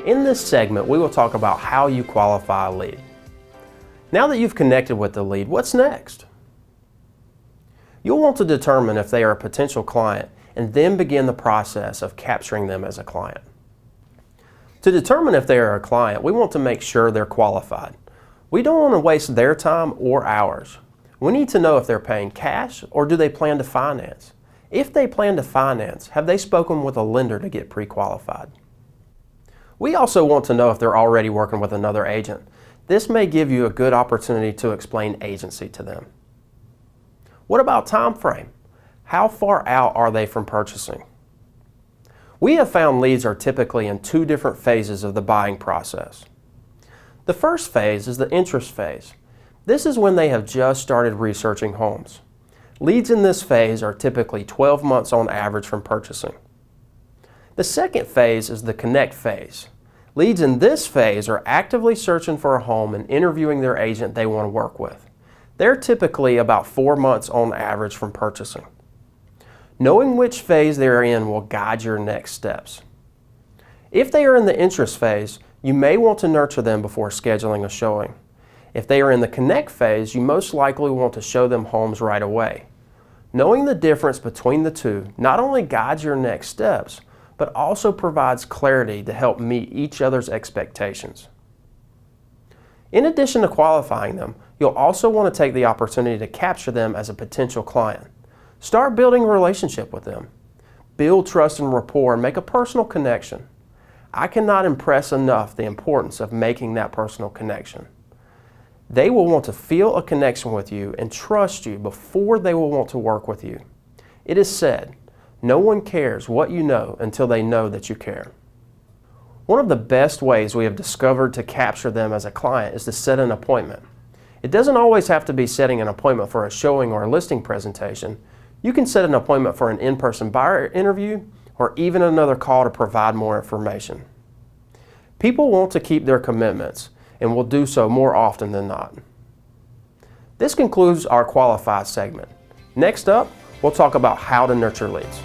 In this segment, we will talk about how you qualify a lead. Now that you've connected with the lead, what's next? You'll want to determine if they are a potential client and then begin the process of capturing them as a client. To determine if they are a client, we want to make sure they're qualified. We don't want to waste their time or ours. We need to know if they're paying cash or do they plan to finance. If they plan to finance, have they spoken with a lender to get pre-qualified? We also want to know if they're already working with another agent. This may give you a good opportunity to explain agency to them. What about time frame? How far out are they from purchasing? We have found leads are typically in two different phases of the buying process. The first phase is the interest phase. This is when they have just started researching homes. Leads in this phase are typically 12 months on average from purchasing. The second phase is the connect phase. Leads in this phase are actively searching for a home and interviewing their agent they want to work with. They're typically about 4 months on average from purchasing. Knowing which phase they are in will guide your next steps. If they are in the interest phase, you may want to nurture them before scheduling a showing. If they are in the connect phase, you most likely want to show them homes right away. Knowing the difference between the two not only guides your next steps, but also provides clarity to help meet each other's expectations. In addition to qualifying them, you'll also want to take the opportunity to capture them as a potential client. Start building a relationship with them. Build trust and rapport and make a personal connection. I cannot impress enough the importance of making that personal connection. They will want to feel a connection with you and trust you before they will want to work with you. It is said, no one cares what you know until they know that you care. One of the best ways we have discovered to capture them as a client is to set an appointment. It doesn't always have to be setting an appointment for a showing or a listing presentation. You can set an appointment for an in-person buyer interview or even another call to provide more information. People want to keep their commitments and will do so more often than not. This concludes our Qualify segment. Next up, we'll talk about how to nurture leads.